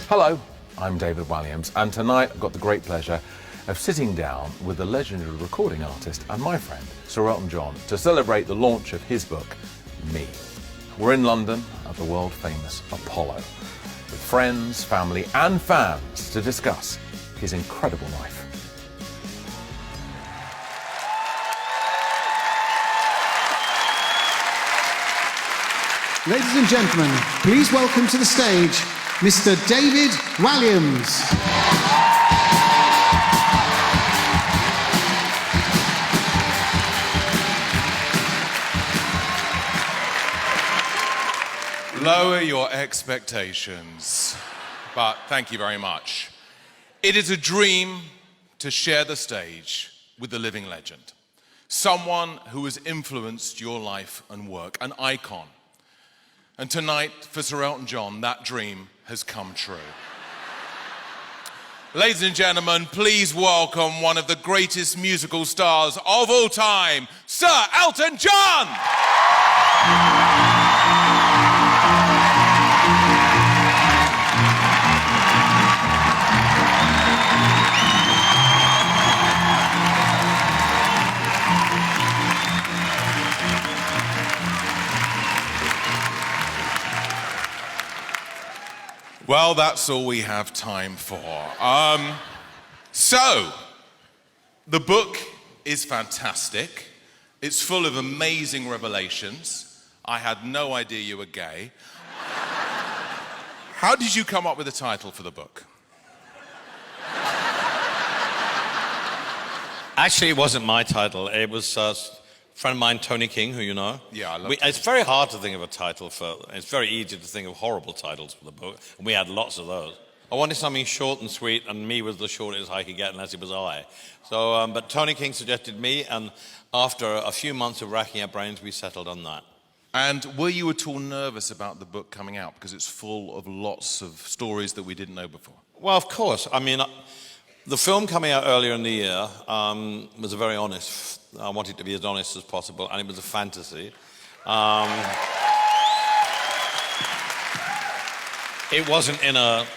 Hello, I'm David Walliams, and tonight I've got the great pleasure of sitting down with the legendary recording artist and my friend, Sir Elton John, to celebrate the launch of his book, Me. We're in London at the world-famous Apollo, with friends, family and fans to discuss his incredible life. Ladies and gentlemen, please welcome to the stage Mr. David Walliams. Lower your expectations, but thank you very much. It is a dream to share the stage with the living legend, someone who has influenced your life and work, an icon. And tonight, for Sir Elton John, that dream has come true. Ladies and gentlemen, please welcome one of the greatest musical stars of all time, Sir Elton John! Well, that's all we have time for. So, the book is fantastic. It's full of amazing revelations. I had no idea you were gay. How did you come up with the title for the book? Actually, it wasn't my title. It was a friend of mine, Tony King, who you know. Yeah, I love It's very hard to think of a title for... It's very easy to think of horrible titles for the book, and we had lots of those. I wanted something short and sweet, and Me was the shortest I could get unless it was I. So, but Tony King suggested Me, and after a few months of racking our brains, we settled on that. And were you at all nervous about the book coming out? Because it's full of lots of stories that we didn't know before. Well, of course. I mean, the film coming out earlier in the year was a very honest... I wanted it to be as honest as possible, and it was a fantasy. It wasn't in an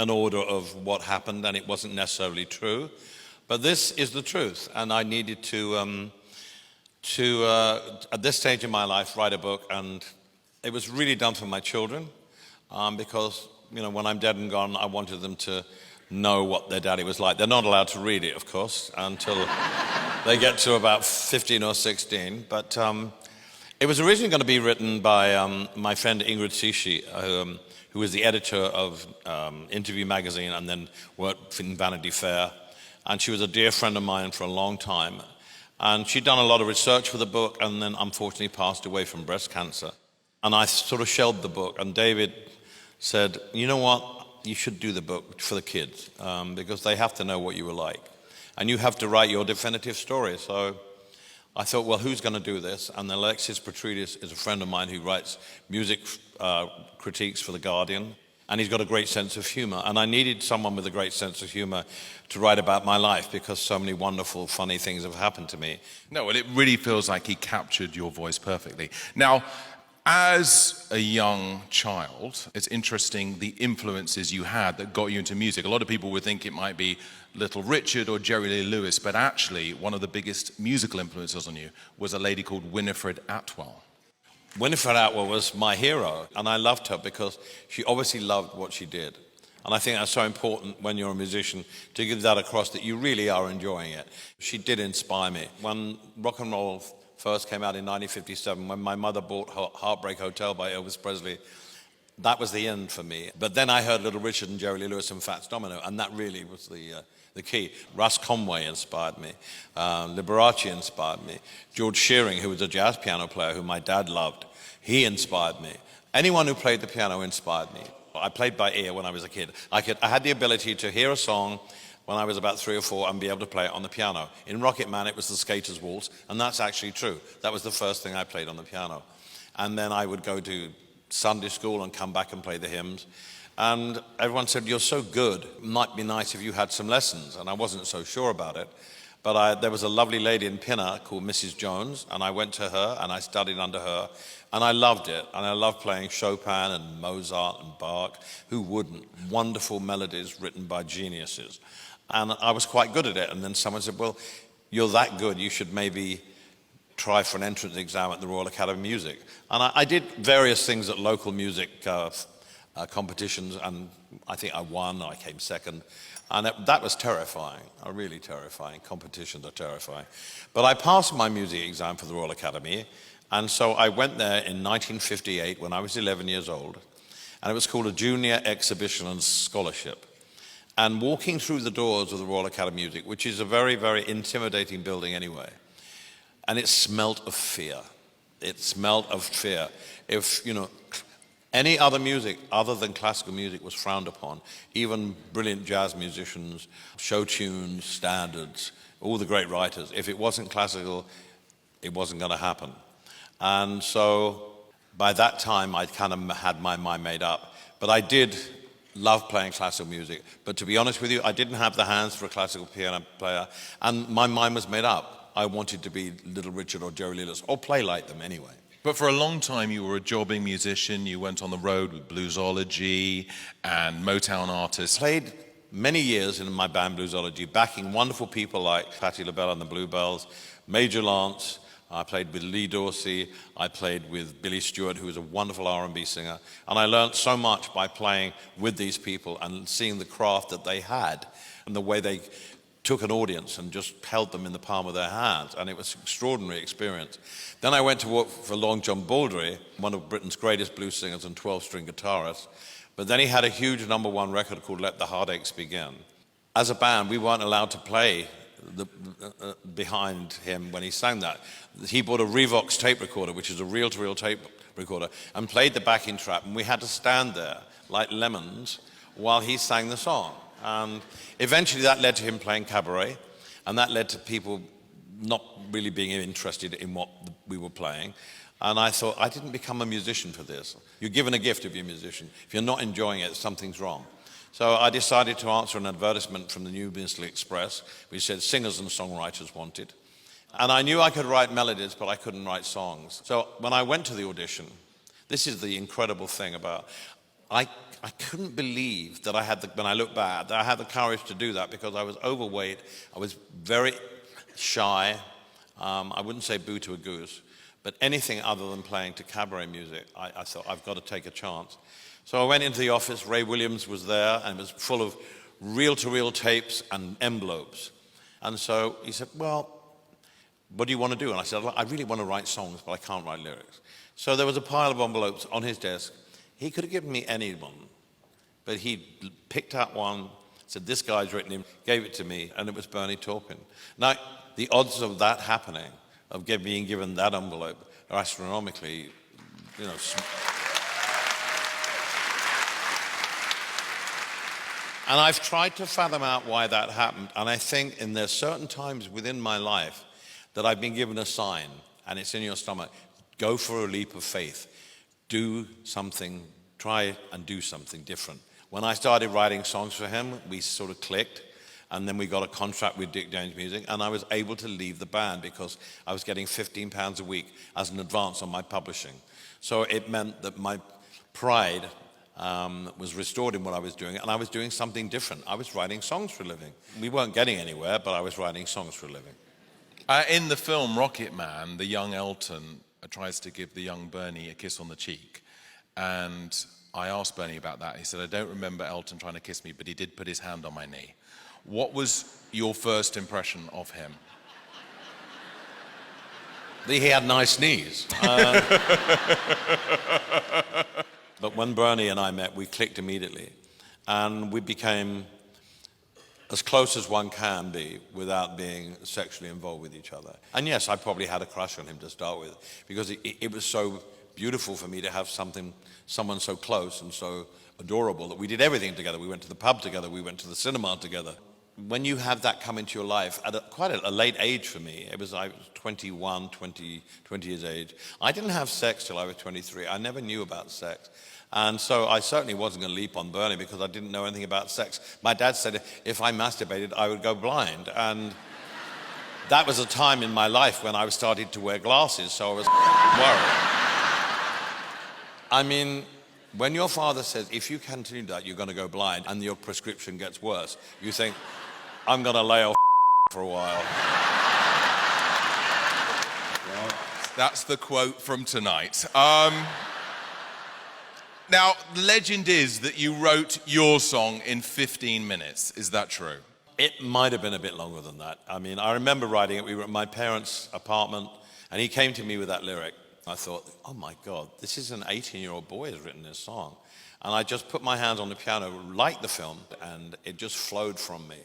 order of what happened, and it wasn't necessarily true. But this is the truth, and I needed to at this stage in my life, write a book, and it was really done for my children, because, you know, when I'm dead and gone, I wanted them to know what their daddy was like. They're not allowed to read it, of course, until they get to about 15 or 16. But it was originally going to be written by my friend Ingrid Sishi, who was the editor of Interview magazine and then worked in Vanity Fair. And she was a dear friend of mine for a long time. And she'd done a lot of research for the book and then unfortunately passed away from breast cancer. And I sort of shelved the book. And David said, you know what? You should do the book for the kids because they have to know what you were like. And you have to write your definitive story. So I thought, well, who's going to do this? And Alexis Petridis is a friend of mine who writes music critiques for The Guardian. And he's got a great sense of humor. And I needed someone with a great sense of humor to write about my life because so many wonderful, funny things have happened to me. No, well, it really feels like he captured your voice perfectly. Now, as a young child, it's interesting the influences you had that got you into music. A lot of people would think it might be Little Richard or Jerry Lee Lewis, but actually one of the biggest musical influences on you was a lady called Winifred Atwell. Winifred Atwell was my hero, and I loved her because she obviously loved what she did. And I think that's so important when you're a musician to give that across, that you really are enjoying it. She did inspire me. When rock and roll first came out in 1957, when my mother bought Heartbreak Hotel by Elvis Presley, that was the end for me. But then I heard Little Richard and Jerry Lee Lewis and Fats Domino, and that really was the key. Russ Conway inspired me. Liberace inspired me. George Shearing, who was a jazz piano player who my dad loved, he inspired me. Anyone who played the piano inspired me. I played by ear when I was a kid. I had the ability to hear a song when I was about 3 or 4 and be able to play it on the piano. In Rocket Man, it was the Skater's Waltz, and that's actually true. That was the first thing I played on the piano. And then I would go to Sunday school and come back and play the hymns. And everyone said, you're so good, it might be nice if you had some lessons. And I wasn't so sure about it. But there was a lovely lady in Pinner called Mrs. Jones, and I went to her and I studied under her, and I loved it. And I loved playing Chopin and Mozart and Bach. Who wouldn't? Wonderful melodies written by geniuses. And I was quite good at it. And then someone said, well, you're that good, you should maybe try for an entrance exam at the Royal Academy of Music. And I did various things at local music competitions, and I think I won, I came second. And that was terrifying, really terrifying. Competitions are terrifying. But I passed my music exam for the Royal Academy, and so I went there in 1958 when I was 11 years old, and it was called a Junior Exhibition and Scholarship. And walking through the doors of the Royal Academy of Music, which is a very, very intimidating building anyway, and it smelt of fear. It smelt of fear. If, any other music other than classical music was frowned upon, even brilliant jazz musicians, show tunes, standards, all the great writers. If it wasn't classical, it wasn't going to happen. And so by that time, I'd kind of had my mind made up. But I did love playing classical music. But to be honest with you, I didn't have the hands for a classical piano player, and my mind was made up. I wanted to be Little Richard or Jerry Lee Lewis, or play like them anyway. But for a long time, you were a jobbing musician. You went on the road with Bluesology and Motown artists. Played many years in my band Bluesology, backing wonderful people like Patti LaBelle and the Bluebells, Major Lance. I played with Lee Dorsey. I played with Billy Stewart, who was a wonderful R&B singer. And I learned so much by playing with these people and seeing the craft that they had and the way they took an audience and just held them in the palm of their hands, and it was an extraordinary experience. Then I went to work for Long John Baldry, one of Britain's greatest blues singers and 12-string guitarists, but then he had a huge #1 record called Let the Heartaches Begin. As a band, we weren't allowed to play behind him when he sang that. He bought a Revox tape recorder, which is a reel-to-reel tape recorder, and played the backing track, and we had to stand there like lemons while he sang the song. And eventually that led to him playing cabaret, and that led to people not really being interested in what we were playing. And I thought, I didn't become a musician for this. You're given a gift to be a musician. If you're not enjoying it, something's wrong. So I decided to answer an advertisement from the New Minstrel Express, which said singers and songwriters wanted. And I knew I could write melodies, but I couldn't write songs. So when I went to the audition, this is the incredible thing about, I couldn't believe that when I look back, that I had the courage to do that, because I was overweight, I was very shy, I wouldn't say boo to a goose, but anything other than playing to cabaret music, I thought, I've got to take a chance. So I went into the office, Ray Williams was there, and it was full of reel-to-reel tapes and envelopes. And so he said, well, what do you want to do? And I said, I really want to write songs, but I can't write lyrics. So there was a pile of envelopes on his desk. He could have given me any one, but he picked out one, said, this guy's written him, gave it to me, and it was Bernie Taupin. Now, the odds of that happening, of being given that envelope, are astronomically, And I've tried to fathom out why that happened, and I think there's certain times within my life that I've been given a sign, and it's in your stomach. Go for a leap of faith. Do something, try and do something different. When I started writing songs for him, we sort of clicked, and then we got a contract with Dick James Music, and I was able to leave the band because I was getting £15 a week as an advance on my publishing. So it meant that my pride was restored in what I was doing, and I was doing something different. I was writing songs for a living. We weren't getting anywhere, but I was writing songs for a living. In the film Rocket Man, the young Elton tries to give the young Bernie a kiss on the cheek. And I asked Bernie about that. He said, I don't remember Elton trying to kiss me, but he did put his hand on my knee. What was your first impression of him? He had nice knees. But when Bernie and I met, we clicked immediately. And we became as close as one can be without being sexually involved with each other. And yes, I probably had a crush on him to start with, because it was so beautiful for me to have someone so close and so adorable that we did everything together. We went to the pub together, we went to the cinema together. When you have that come into your life at quite a late age for me, I was 21, 20 years age. I didn't have sex till I was 23. I never knew about sex. And so I certainly wasn't going to leap on Bernie because I didn't know anything about sex. My dad said if I masturbated, I would go blind. And that was a time in my life when I was starting to wear glasses, so I was worried. I mean, when your father says, if you continue that, you're going to go blind and your prescription gets worse, you think, I'm going to lay off for a while. Well, that's the quote from tonight. Now, the legend is that you wrote your song in 15 minutes. Is that true? It might have been a bit longer than that. I mean, I remember writing it. We were at my parents' apartment, and he came to me with that lyric. I thought, oh my God, this is an 18-year-old boy who's written this song. And I just put my hands on the piano, like the film, and it just flowed from me.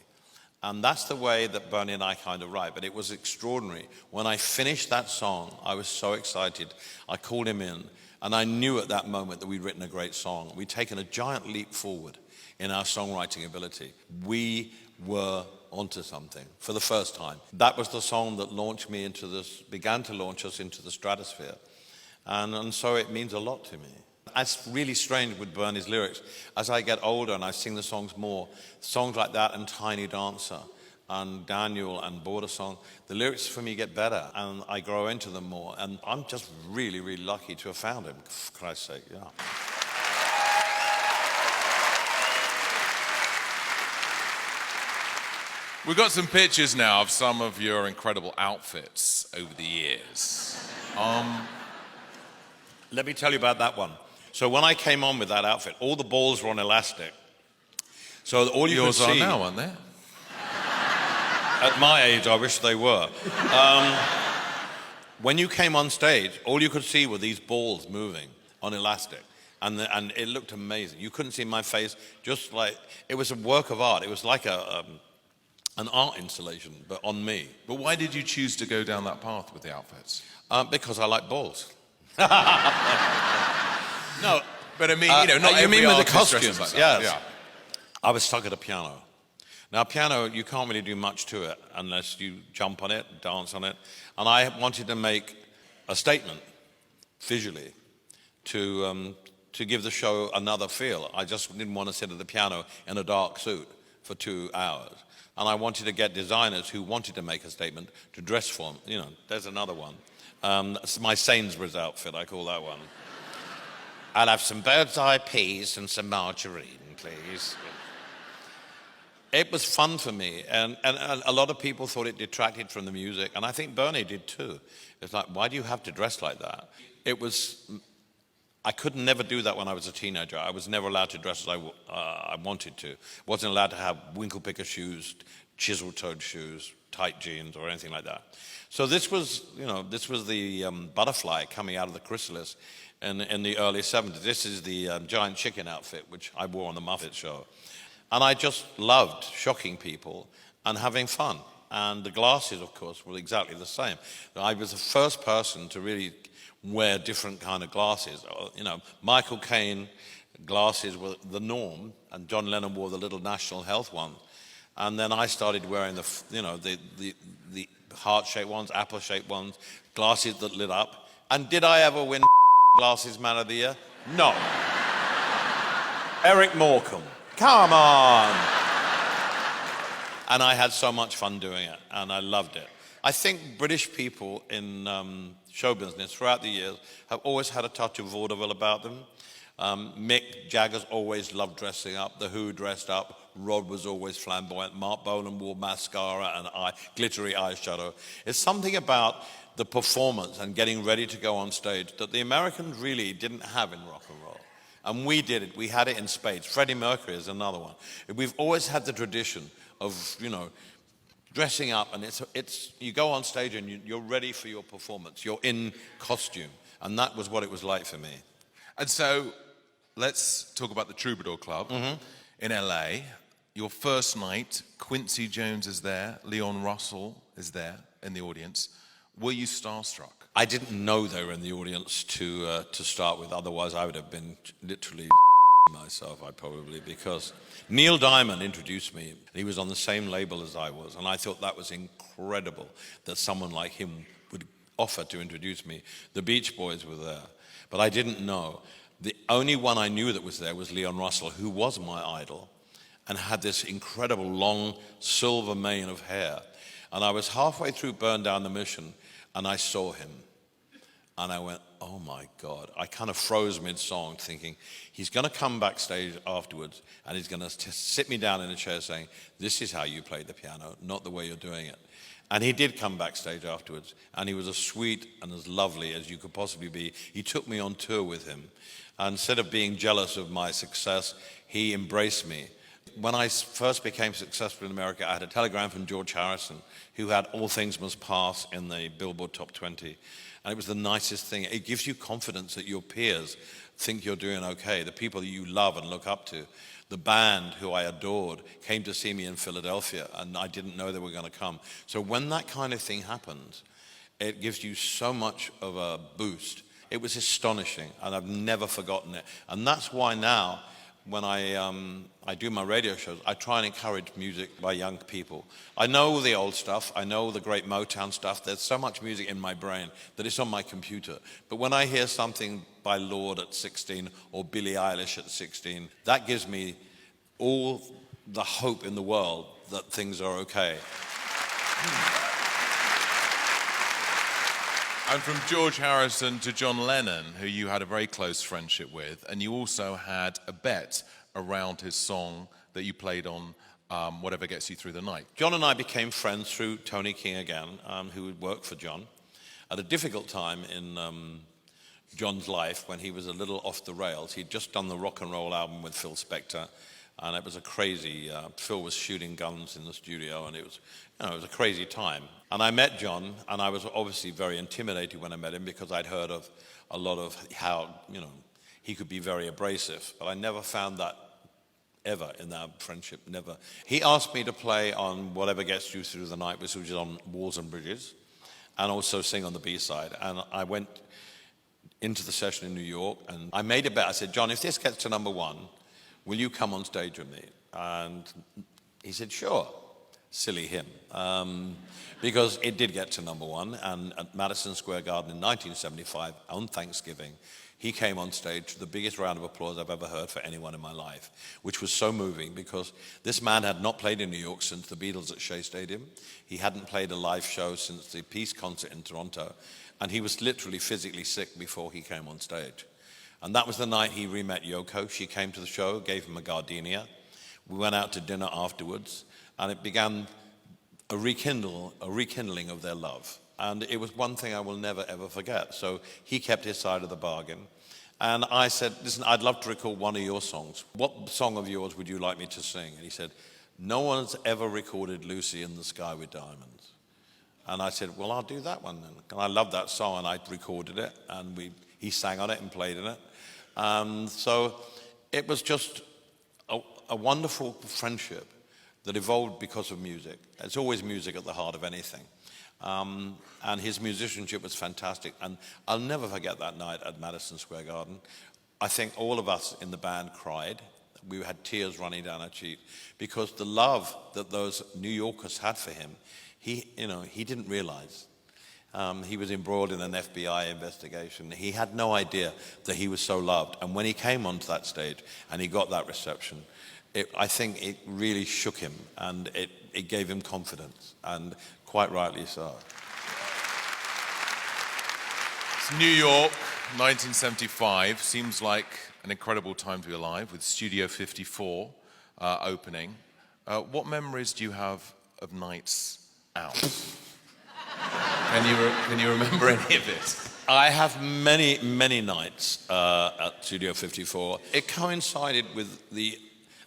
And that's the way that Bernie and I kind of write. But it was extraordinary. When I finished that song, I was so excited. I called him in, and I knew at that moment that we'd written a great song. We'd taken a giant leap forward in our songwriting ability. We were onto something for the first time. That was the song that launched me into this, began to launch us into the stratosphere. And so it means a lot to me. It's really strange with Bernie's lyrics. As I get older and I sing the songs more, songs like that and Tiny Dancer and Daniel and Border Song, the lyrics for me get better and I grow into them more. And I'm just really, really lucky to have found him, for Christ's sake, yeah. We've got some pictures now of some of your incredible outfits over the years. Let me tell you about that one. So when I came on with that outfit, all the balls were on elastic. So all you Yours could see... are now, aren't they? At my age, I wish they were. When you came on stage, all you could see were these balls moving on elastic. And it looked amazing. You couldn't see my face, just like... It was a work of art. It was like an art installation, but on me. But why did you choose to go down that path with the outfits? Because I like balls. No, but I mean, not you every mean with the artist dresses costumes? like that. Yes. Yeah. I was stuck at a piano. Now, piano, you can't really do much to it unless you jump on it, dance on it. And I wanted to make a statement visually to give the show another feel. I just didn't want to sit at the piano in a dark suit for 2 hours. And I wanted to get designers who wanted to make a statement to dress for them. You know, there's another one. That's my Sainsbury's outfit, I call that one. I'll have some bird's eye peas and some margarine, please. It was fun for me, and a lot of people thought it detracted from the music, and I think Bernie did too. It's like, why do you have to dress like that? I could never do that when I was a teenager. I was never allowed to dress as I wanted to. Wasn't allowed to have winkle-picker shoes, chisel-toed shoes, tight jeans, or anything like that. So this was the butterfly coming out of the chrysalis in the early 70s. This is the giant chicken outfit, which I wore on the Muppet Show. And I just loved shocking people and having fun. And the glasses, of course, were exactly the same. I was the first person to really wear different kind of glasses. Michael Caine glasses were the norm, and John Lennon wore the little National Health one. And then I started wearing the heart-shaped ones, apple-shaped ones, glasses that lit up. And did I ever win Glasses Man of the Year? No. Eric Morecambe. Come on. And I had so much fun doing it, and I loved it. I think British people in show business throughout the years have always had a touch of vaudeville about them. Mick Jagger's always loved dressing up. The Who dressed up. Rod was always flamboyant. Mark Bolan wore mascara and glittery eyeshadow. It's something about the performance and getting ready to go on stage that the Americans really didn't have in rock and roll. And we did it. We had it in spades. Freddie Mercury is another one. We've always had the tradition of, dressing up, and it's you go on stage and you're ready for your performance. You're in costume. And that was what it was like for me. And so let's talk about the Troubadour Club in LA. Your first night, Quincy Jones is there, Leon Russell is there in the audience. Were you starstruck? I didn't know they were in the audience to start with. Otherwise, I would have been literally myself, because Neil Diamond introduced me. He was on the same label as I was, and I thought that was incredible that someone like him would offer to introduce me. The Beach Boys were there, but I didn't know. The only one I knew that was there was Leon Russell, who was my idol, and had this incredible long silver mane of hair. And I was halfway through Burn Down the Mission, and I saw him. And I went, oh my God. I kind of froze mid-song thinking, he's going to come backstage afterwards and he's going to sit me down in a chair saying, this is how you play the piano, not the way you're doing it. And he did come backstage afterwards, and he was as sweet and as lovely as you could possibly be. He took me on tour with him. And instead of being jealous of my success, he embraced me. When I first became successful in America, I had a telegram from George Harrison, who had All Things Must Pass in the Billboard Top 20. And it was the nicest thing. It gives you confidence that your peers think you're doing okay. The people that you love and look up to. The band, who I adored, came to see me in Philadelphia, and I didn't know they were going to come. So when that kind of thing happens, it gives you so much of a boost. It was astonishing, and I've never forgotten it. And that's why now, when I do my radio shows, I try and encourage music by young people. I know the old stuff. I know the great Motown stuff. There's so much music in my brain that it's on my computer. But when I hear something by Lorde at 16 or Billie Eilish at 16, that gives me all the hope in the world that things are okay. And from George Harrison to John Lennon, who you had a very close friendship with, and you also had a bet around his song that you played on Whatever Gets You Through the Night. John and I became friends through Tony King again, who had worked for John. At a difficult time in John's life, when he was a little off the rails, he'd just done the rock and roll album with Phil Spector, and it was a crazy, Phil was shooting guns in the studio, and it was a crazy time. And I met John, and I was obviously very intimidated when I met him because I'd heard of a lot of how, he could be very abrasive. But I never found that ever in our friendship, never. He asked me to play on Whatever Gets You Through the Night, which was on Walls and Bridges, and also sing on the B-side. And I went into the session in New York, and I made a bet. I said, John, if this gets to number one, will you come on stage with me? And he said, sure. Silly him. Because it did get to number one, and at Madison Square Garden in 1975, on Thanksgiving, he came on stage to the biggest round of applause I've ever heard for anyone in my life, which was so moving because this man had not played in New York since the Beatles at Shea Stadium. He hadn't played a live show since the Peace concert in Toronto, and he was literally physically sick before he came on stage. And that was the night he re-met Yoko. She came to the show, gave him a gardenia. We went out to dinner afterwards, and it began a rekindling of their love. And it was one thing I will never, ever forget. So he kept his side of the bargain. And I said, listen, I'd love to record one of your songs. What song of yours would you like me to sing? And he said, no one's ever recorded Lucy in the Sky with Diamonds. And I said, well, I'll do that one then. And I loved that song, and I recorded it, and he sang on it and played in it. So it was just a wonderful friendship that evolved because of music. There's always music at the heart of anything. And his musicianship was fantastic. And I'll never forget that night at Madison Square Garden. I think all of us in the band cried. We had tears running down our cheek because the love that those New Yorkers had for him, he didn't realize. He was embroiled in an FBI investigation. He had no idea that he was so loved. And when he came onto that stage and he got that reception, I think it really shook him, and it gave him confidence, and quite rightly so. It's New York, 1975. Seems like an incredible time to be alive, with Studio 54 opening. What memories do you have of nights out? Can you remember any of it? I have many, many nights at Studio 54. It coincided with the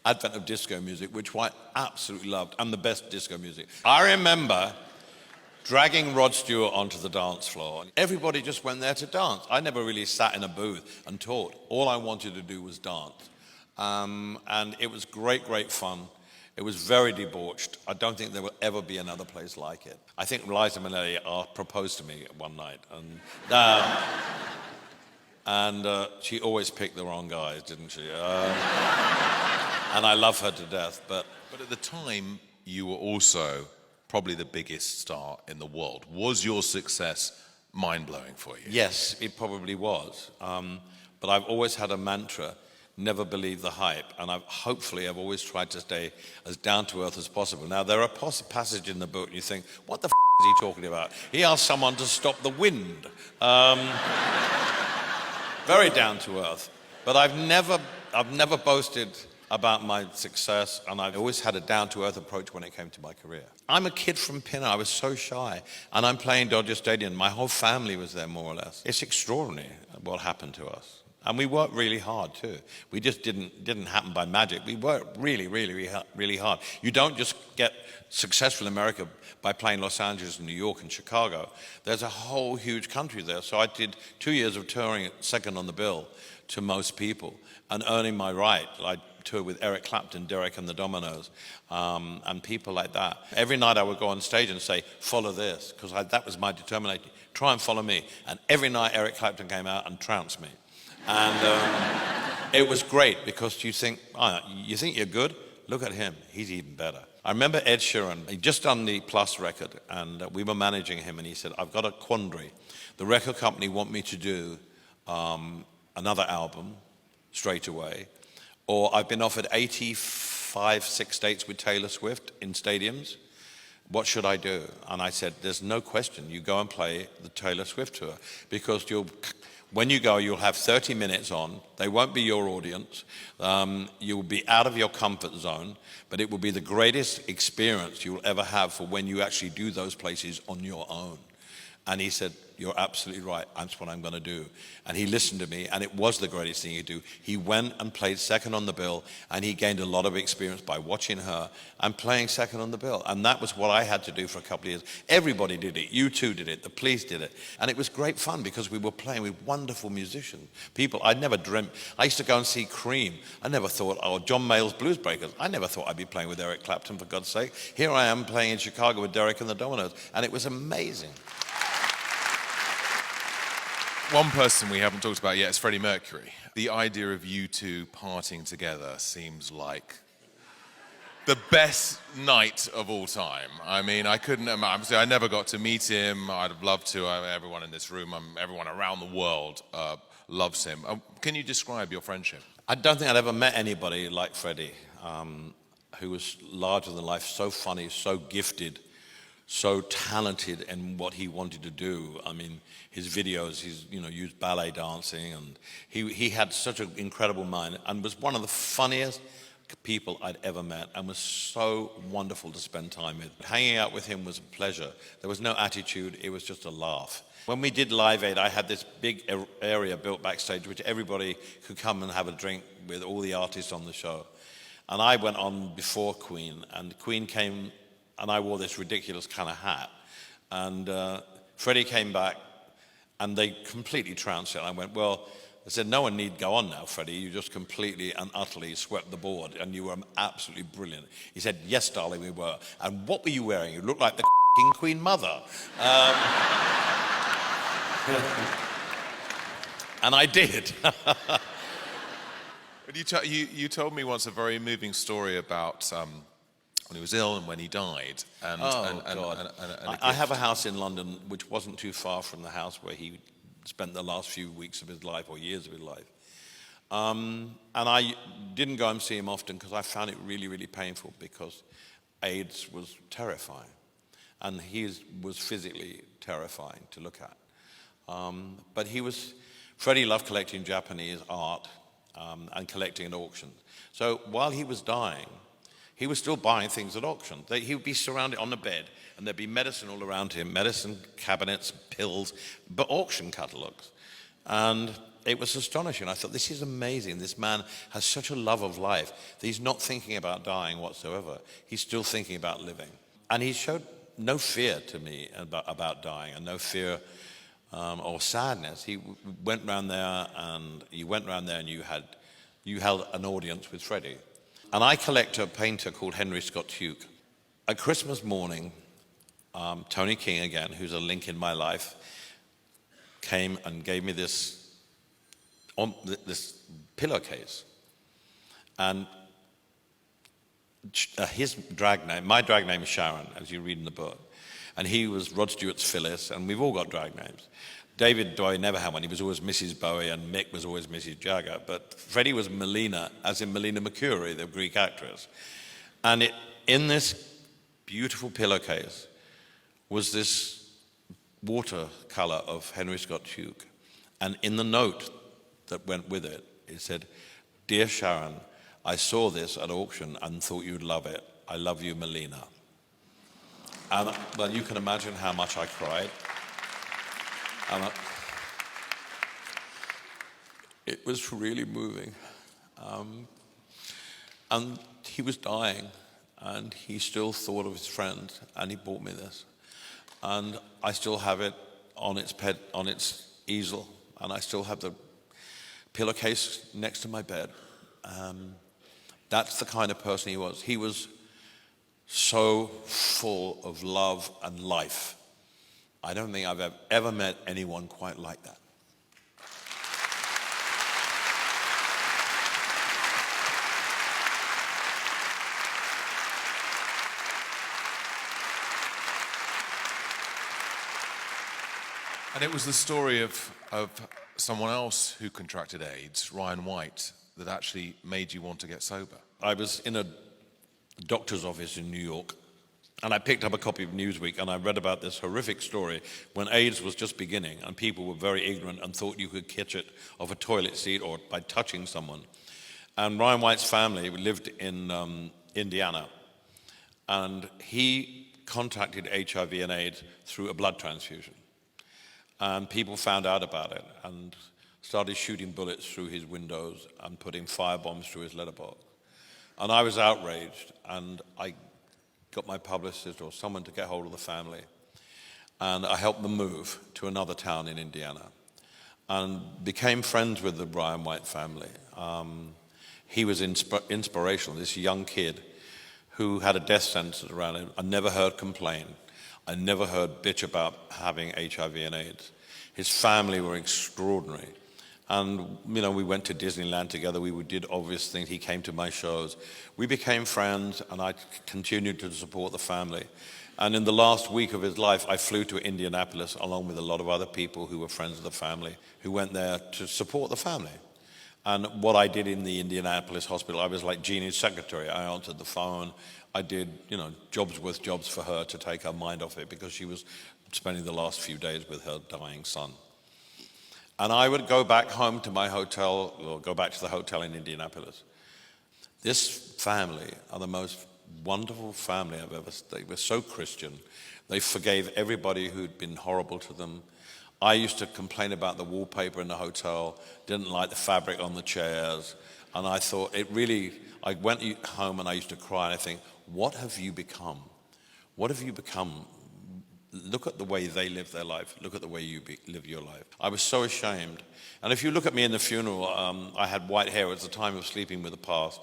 advent of disco music, which I absolutely loved, and the best disco music. I remember dragging Rod Stewart onto the dance floor. Everybody just went there to dance. I never really sat in a booth and taught. All I wanted to do was dance. And it was great, great fun. It was very debauched. I don't think there will ever be another place like it. I think Liza Minnelli proposed to me one night, and she always picked the wrong guys, didn't she? And I love her to death. But at the time, you were also probably the biggest star in the world. Was your success mind-blowing for you? Yes, it probably was. But I've always had a mantra never believe the hype. And hopefully I've always tried to stay as down to earth as possible. Now, there are passages in the book you think, what the is he talking about? He asked someone to stop the wind. Very down to earth. But I've never boasted about my success, and I've always had a down-to-earth approach when it came to my career. I'm a kid from Pinner. I was so shy, and I'm playing Dodger Stadium. My whole family was there, more or less. It's extraordinary what happened to us. And we worked really hard, too. We just didn't happen by magic. We worked really, really, really hard. You don't just get successful in America by playing Los Angeles and New York and Chicago. There's a whole huge country there. So I did 2 years of touring second on the bill to most people and earning my right. I toured with Eric Clapton, Derek and the Dominoes, and people like that. Every night I would go on stage and say, follow this, because that was my determination. Try and follow me. And every night Eric Clapton came out and trounced me. And it was great because you think you're good? Look at him. He's even better. I remember Ed Sheeran. He'd just done the Plus record, and we were managing him, and he said, I've got a quandary. The record company want me to do another album straight away, or I've been offered 6 dates with Taylor Swift in stadiums. What should I do? And I said, there's no question. You go and play the Taylor Swift tour, because when you go, you'll have 30 minutes on. They won't be your audience. You'll be out of your comfort zone, but it will be the greatest experience you'll ever have for when you actually do those places on your own. And he said, you're absolutely right. That's what I'm going to do. And he listened to me, and it was the greatest thing he could do. He went and played second on the bill, and he gained a lot of experience by watching her and playing second on the bill. And that was what I had to do for a couple of years. Everybody did it. U2 did it. The Police did it. And it was great fun because we were playing with wonderful musicians. People I'd never dreamt. I used to go and see Cream. I never thought, John Mayall's Blues Breakers. I never thought I'd be playing with Eric Clapton, for God's sake. Here I am playing in Chicago with Derek and the Dominoes. And it was amazing. One person we haven't talked about yet is Freddie Mercury. The idea of you two partying together seems like the best night of all time. I mean, I never got to meet him. I'd have loved to. Everyone in this room, everyone around the world loves him. Can you describe your friendship? I don't think I'd ever met anybody like Freddie, who was larger than life, so funny, so gifted, so talented in what he wanted to do. I mean, his videos, he's used ballet dancing, and he had such an incredible mind, and was one of the funniest people I'd ever met, and was so wonderful to spend time with. Hanging out with him was a pleasure. There was no attitude, it was just a laugh. When we did Live Aid, I had this big area built backstage which everybody could come and have a drink with, all the artists on the show. And I went on before Queen, and Queen came, and I wore this ridiculous kind of hat. And Freddie came back, and they completely trounced it. I went, well, I said, no one need go on now, Freddie. You just completely and utterly swept the board, and you were absolutely brilliant. He said, yes, darling, we were. And what were you wearing? You looked like the Queen Mother. And I did. You told me once a very moving story about when he was ill and when he died. God. I have a house in London which wasn't too far from the house where he spent the last few weeks of his life or years of his life. And I didn't go and see him often because I found it really, really painful, because AIDS was terrifying. And he was physically terrifying to look at. But Freddie loved collecting Japanese art and collecting at auctions. So while he was dying, he was still buying things at auction. He would be surrounded on the bed, and there'd be medicine all around him, medicine cabinets, pills, but auction catalogs. And it was astonishing. I thought, this is amazing. This man has such a love of life that he's not thinking about dying whatsoever. He's still thinking about living. And he showed no fear to me about dying, and no fear or sadness. He went round there, and you held an audience with Freddie. And I collect a painter called Henry Scott Tuke. At Christmas morning, Tony King, again, who's a link in my life, came and gave me this pillowcase. And his drag name, my drag name is Sharon, as you read in the book. And he was Rod Stewart's Phyllis, and we've all got drag names. David Bowie never had one. He was always Mrs. Bowie, and Mick was always Mrs. Jagger. But Freddie was Melina, as in Melina Mercury, the Greek actress. And in this beautiful pillowcase was this watercolor of Henry Scott Tuke. And in the note that went with it, it said, "Dear Sharon, I saw this at auction and thought you'd love it. I love you, Melina." And well, you can imagine how much I cried. And it was really moving. And he was dying, and he still thought of his friends, and he bought me this. And I still have it on its easel, and I still have the pillowcase next to my bed. That's the kind of person he was. He was so full of love and life. I don't think I've ever met anyone quite like that. And it was the story of someone else who contracted AIDS, Ryan White, that actually made you want to get sober. I was in a doctor's office in New York, and I picked up a copy of Newsweek, and I read about this horrific story when AIDS was just beginning, and people were very ignorant and thought you could catch it off a toilet seat or by touching someone. And Ryan White's family lived in Indiana, and he contracted HIV and AIDS through a blood transfusion. And people found out about it and started shooting bullets through his windows and putting firebombs through his letterbox. And I was outraged, and I got my publicist or someone to get hold of the family, and I helped them move to another town in Indiana and became friends with the Ryan White family. He was inspirational, this young kid who had a death sentence around him. I never heard complain. I never heard bitch about having HIV and AIDS. His family were extraordinary. And, you know, we went to Disneyland together. We did obvious things. He came to my shows. We became friends, and I continued to support the family. And in the last week of his life, I flew to Indianapolis along with a lot of other people who were friends of the family, who went there to support the family. And what I did in the Indianapolis hospital, I was like Jeannie's secretary. I answered the phone. I did, you know, jobs worth jobs for her to take her mind off it because she was spending the last few days with her dying son. And I would go back home to my hotel, or go back to the hotel in Indianapolis. This family are the most wonderful family I've ever seen. They were so Christian. They forgave everybody who'd been horrible to them. I used to complain about the wallpaper in the hotel, didn't like the fabric on the chairs, and I thought I went home and I used to cry, and I think, what have you become? What have you become? Look at the way they live their life. Look at the way you live your life. I was so ashamed. And if you look at me in the funeral, I had white hair. It was the time of sleeping with the past.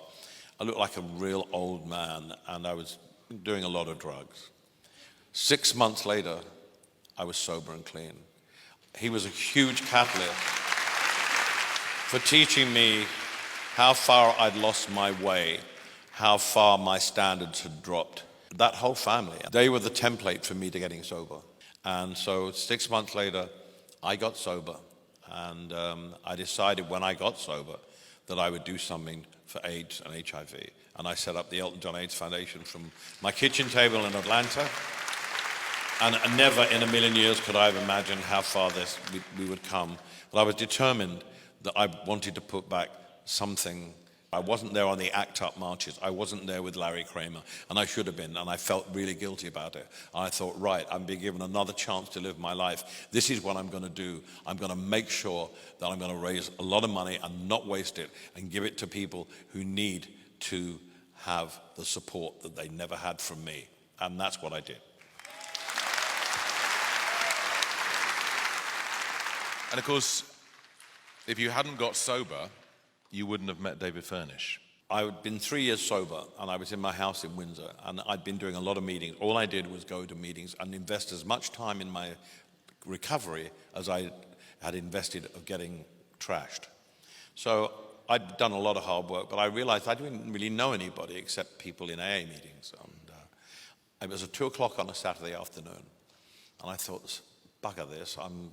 I looked like a real old man, and I was doing a lot of drugs. 6 months later, I was sober and clean. He was a huge catalyst for teaching me how far I'd lost my way, how far my standards had dropped. That whole family, they were the template for me to getting sober. And so 6 months later, I got sober. And I decided when I got sober that I would do something for AIDS and HIV. And I set up the Elton John AIDS Foundation from my kitchen table in Atlanta. And never in a million years could I have imagined how far we would come. But I was determined that I wanted to put back something. I wasn't there on the ACT UP marches. I wasn't there with Larry Kramer, and I should have been, and I felt really guilty about it. And I thought, right, I'm being given another chance to live my life. This is what I'm going to do. I'm going to make sure that I'm going to raise a lot of money and not waste it and give it to people who need to have the support that they never had from me. And that's what I did. And of course, if you hadn't got sober, you wouldn't have met David Furnish. I'd been 3 years sober, and I was in my house in Windsor, and I'd been doing a lot of meetings. All I did was go to meetings and invest as much time in my recovery as I had invested of getting trashed. So I'd done a lot of hard work, but I realized I didn't really know anybody except people in AA meetings. And it was at 2 o'clock on a Saturday afternoon, and I thought, bugger this, I'm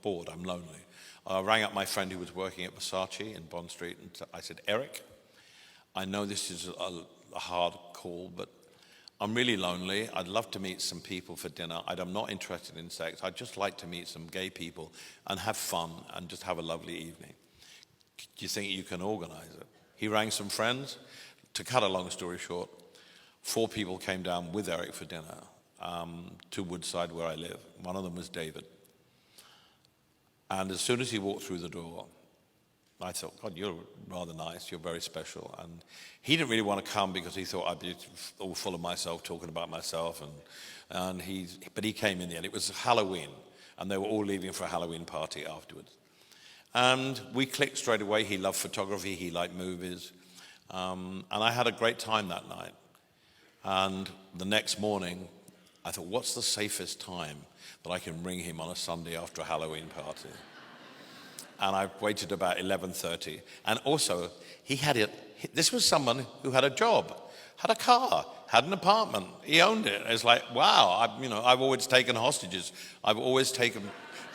bored, I'm lonely. I rang up my friend who was working at Versace in Bond Street, and I said, Eric, I know this is a hard call, but I'm really lonely. I'd love to meet some people for dinner. I'm not interested in sex. I'd just like to meet some gay people and have fun and just have a lovely evening. Do you think you can organize it? He rang some friends. To cut a long story short, 4 people came down with Eric for dinner to Woodside where I live. One of them was David. And as soon as he walked through the door, I thought, God, you're rather nice, you're very special. And he didn't really want to come because he thought I'd be all full of myself, talking about myself. But he came in the end. It was Halloween, and they were all leaving for a Halloween party afterwards. And we clicked straight away. He loved photography, he liked movies. And I had a great time that night. And the next morning, I thought, what's the safest time that I can ring him on a Sunday after a Halloween party? And I waited about 11:30. And also, this was someone who had a job, had a car, had an apartment. He owned it. It's like, wow, I've always taken hostages. I've always taken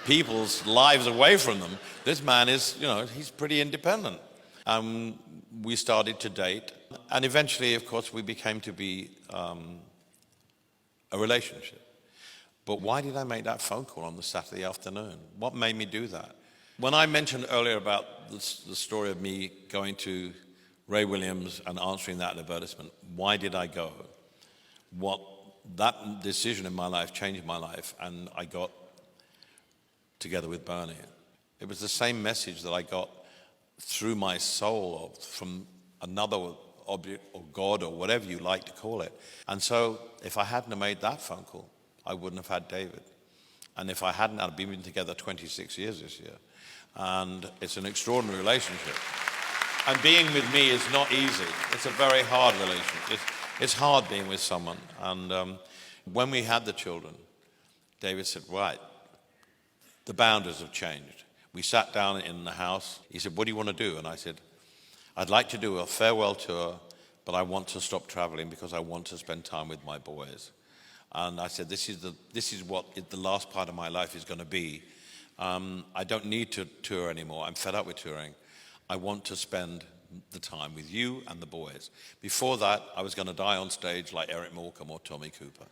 people's lives away from them. This man is, he's pretty independent. We started to date. And eventually, of course, we became to be a relationship. But why did I make that phone call on the Saturday afternoon? What made me do that? When I mentioned earlier about the story of me going to Ray Williams and answering that advertisement, why did I go? That decision in my life changed my life, and I got together with Bernie. It was the same message that I got through my soul from another object or God or whatever you like to call it. And so if I hadn't have made that phone call, I wouldn't have had David. And if I hadn't, I'd been together 26 years this year. And it's an extraordinary relationship. And being with me is not easy. It's a very hard relationship. It's hard being with someone. And when we had the children, David said, right, the boundaries have changed. We sat down in the house. He said, what do you want to do? And I said, I'd like to do a farewell tour, but I want to stop traveling because I want to spend time with my boys. And I said, this is what the last part of my life is going to be. I don't need to tour anymore. I'm fed up with touring. I want to spend the time with you and the boys. Before that, I was going to die on stage like Eric Morecambe or Tommy Cooper.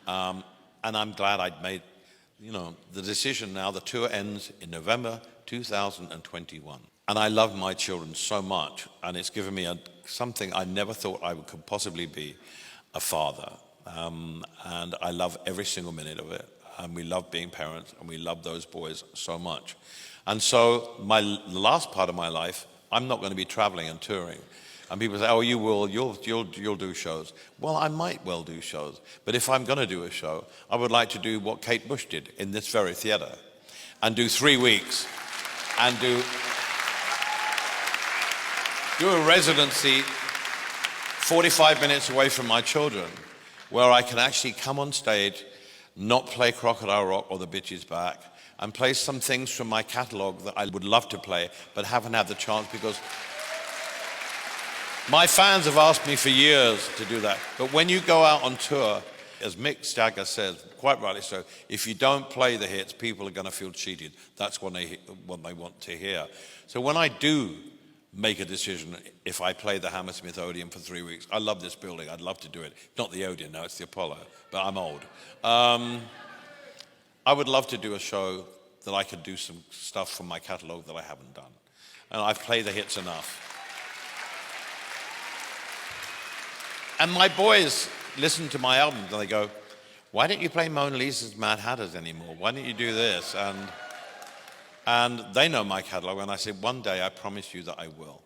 And I'm glad I'd made, the decision now. The tour ends in November 2021. And I love my children so much, and it's given me something I never thought I could possibly be, a father. And I love every single minute of it. And we love being parents, and we love those boys so much. And so the last part of my life, I'm not going to be traveling and touring. And people say, oh, you will, you'll do shows. Well, I might well do shows. But if I'm going to do a show, I would like to do what Kate Bush did in this very theater, and do 3 weeks, and do a residency 45 minutes away from my children, where I can actually come on stage, not play Crocodile Rock or The Bitch Is Back, and play some things from my catalogue that I would love to play, but haven't had the chance because my fans have asked me for years to do that. But when you go out on tour, as Mick Jagger says, quite rightly so, if you don't play the hits, people are going to feel cheated. That's what they want to hear. So when I do make a decision, if I play the Hammersmith Odeon for 3 weeks, I love this building, I'd love to do it. Not the Odeon, no, it's the Apollo, but I'm old. I would love to do a show that I could do some stuff from my catalogue that I haven't done. And I've played the hits enough. And my boys listen to my albums and they go, why don't you play Mona Lisa's Mad Hatters anymore? Why don't you do this? And they know my catalogue, and I said, one day I promise you that I will.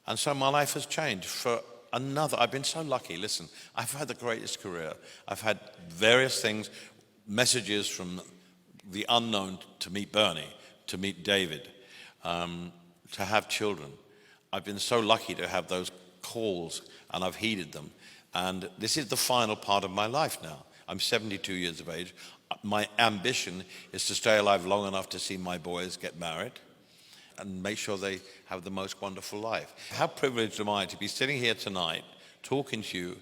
And so my life has changed for I've been so lucky. Listen, I've had the greatest career. I've had various things, messages from the unknown to meet Bernie, to meet David, to have children. I've been so lucky to have those calls, and I've heeded them. And this is the final part of my life now. I'm 72 years of age. My ambition is to stay alive long enough to see my boys get married and make sure they have the most wonderful life. How privileged am I to be sitting here tonight talking to you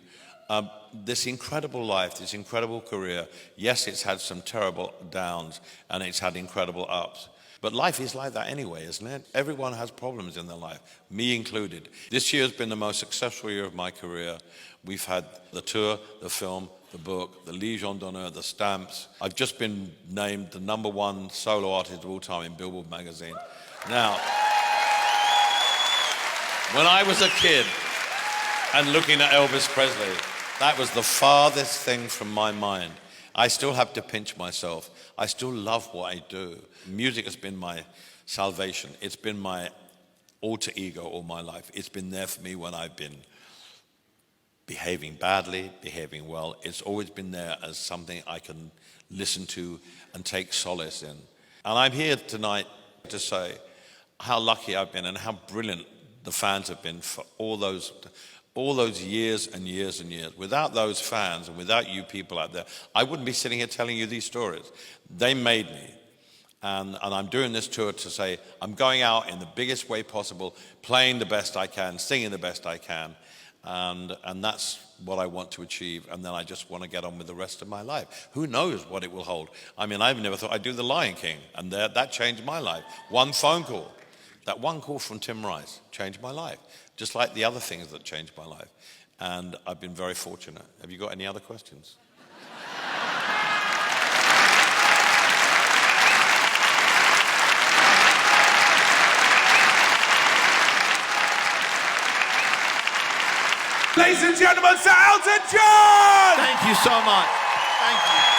this incredible life, this incredible career. Yes, it's had some terrible downs and it's had incredible ups. But life is like that anyway, isn't it? Everyone has problems in their life, me included. This year has been the most successful year of my career. We've had the tour, the film, the book, the Legion d'Honneur, the stamps. I've just been named the #1 solo artist of all time in Billboard magazine. Now, when I was a kid and looking at Elvis Presley, that was the farthest thing from my mind. I still have to pinch myself. I still love what I do. Music has been my salvation. It's been my alter ego all my life. It's been there for me when I've been behaving badly, behaving well. It's always been there as something I can listen to and take solace in. And I'm here tonight to say how lucky I've been and how brilliant the fans have been for all those years and years and years. Without those fans and without you people out there, I wouldn't be sitting here telling you these stories. They made me. And I'm doing this tour to say I'm going out in the biggest way possible, playing the best I can, singing the best I can. And that's what I want to achieve. And then I just want to get on with the rest of my life. Who knows what it will hold? I mean, I've never thought I'd do The Lion King. And that changed my life. One phone call. That one call from Tim Rice changed my life. Just like the other things that changed my life. And I've been very fortunate. Have you got any other questions? Ladies and gentlemen, Sir Elton John! Thank you so much. Thank you.